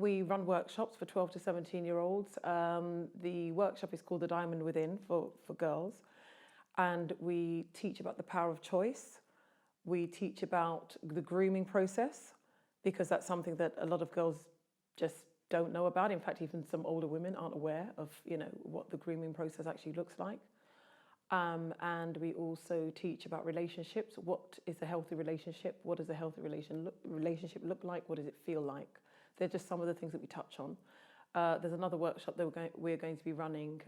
we run workshops for 12 to 17-year-olds. The workshop is called The Diamond Within for girls. And we teach about the power of choice. We teach about the grooming process, because that's something that a lot of girls just don't know about. In fact, even some older women aren't aware of, what the grooming process actually looks like. And we also teach about relationships. What is a healthy relationship? What does a healthy relationship look like? What does it feel like? They're just some of the things that we touch on. There's another workshop that we're going to be running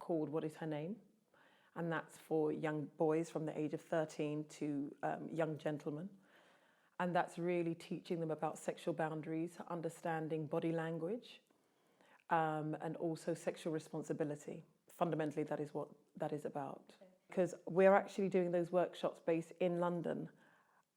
called What is Her Name? And that's for young boys from the age of 13 to young gentlemen. And that's really teaching them about sexual boundaries, understanding body language, and also sexual responsibility. Fundamentally, that is what that is about. Because we're actually doing those workshops based in London.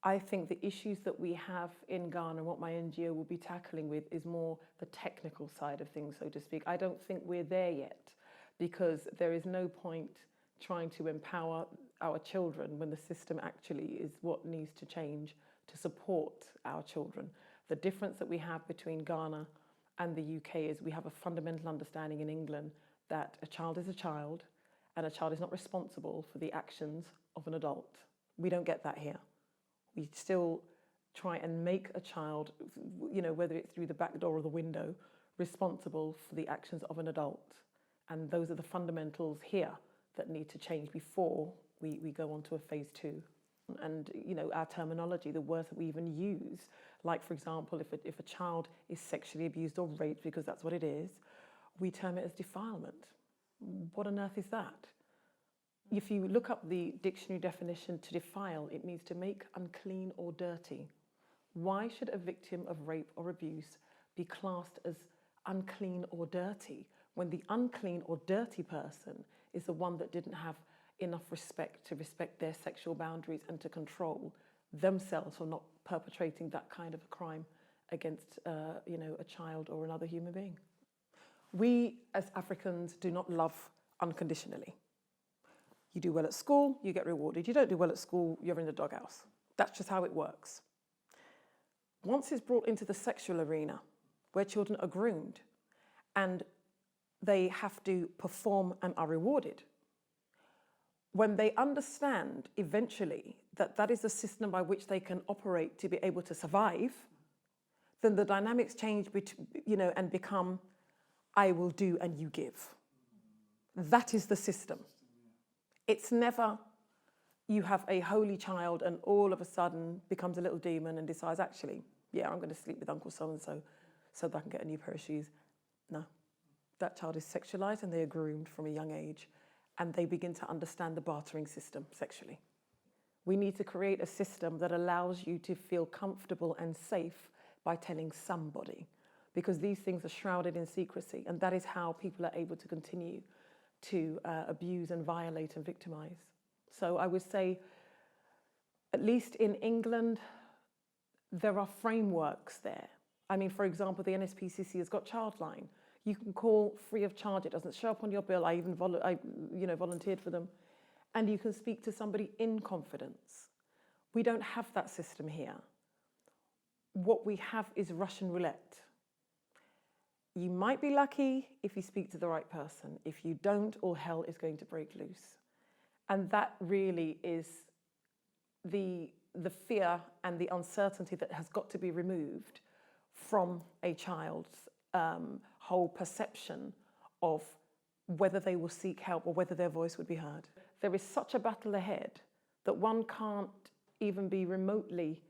I think the issues that we have in Ghana and what my NGO will be tackling with is more the technical side of things, so to speak. I don't think we're there yet, because there is no point trying to empower our children when the system actually is what needs to change to support our children. The difference that we have between Ghana and the UK is we have a fundamental understanding in England that a child is a child and a child is not responsible for the actions of an adult. We don't get that here. We still try and make a child, whether it's through the back door or the window, responsible for the actions of an adult. And those are the fundamentals here that need to change before we go on to a phase 2. And our terminology, the words that we even use, like for example, if a child is sexually abused or raped, because that's what it is, we term it as defilement. What on earth is that? If you look up the dictionary definition to defile, it means to make unclean or dirty. Why should a victim of rape or abuse be classed as unclean or dirty when the unclean or dirty person is the one that didn't have enough respect to respect their sexual boundaries and to control themselves from not perpetrating that kind of a crime against a child or another human being? We as Africans do not love unconditionally. You do well at school, you get rewarded. You don't do well at school, you're in the doghouse. That's just how it works. Once it's brought into the sexual arena, where children are groomed and they have to perform and are rewarded, when they understand eventually that that is the system by which they can operate to be able to survive, then the dynamics change and become, I will do and you give. That is the system. It's never you have a holy child and all of a sudden becomes a little demon and decides, actually, yeah, I'm going to sleep with Uncle so-and-so so that I can get a new pair of shoes. No. That child is sexualized and they are groomed from a young age, and they begin to understand the bartering system sexually. We need to create a system that allows you to feel comfortable and safe by telling somebody, because these things are shrouded in secrecy, and that is how people are able to continue to abuse and violate and victimize. So I would say, at least in England, there are frameworks there. I mean, for example, the NSPCC has got Childline. You can call free of charge. It doesn't show up on your bill. I even volunteered for them. And you can speak to somebody in confidence. We don't have that system here. What we have is Russian roulette. You might be lucky if you speak to the right person. If you don't, all hell is going to break loose. And that really is the fear and the uncertainty that has got to be removed from a child's whole perception of whether they will seek help or whether their voice would be heard. There is such a battle ahead that one can't even be remotely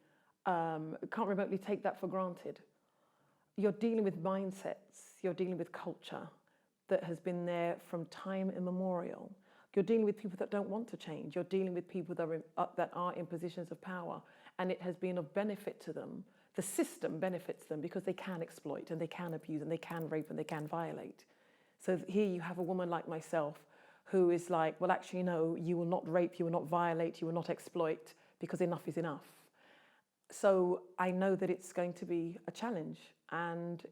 take that for granted. You're dealing with mindsets, you're dealing with culture that has been there from time immemorial. You're dealing with people that don't want to change. You're dealing with people that are in positions of power, and it has been of benefit to them. The system benefits them because they can exploit and they can abuse and they can rape and they can violate. So here you have a woman like myself who is like, well, actually, no, you will not rape, you will not violate, you will not exploit, because enough is enough. So I know that it's going to be a challenge. And,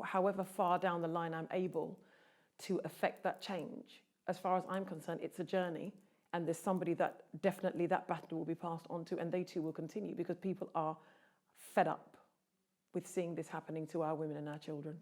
however far down the line I'm able to affect that change, as far as I'm concerned, it's a journey. And there's somebody that definitely that battle will be passed on to, and they too will continue, because people are fed up. with seeing this happening to our women and our children.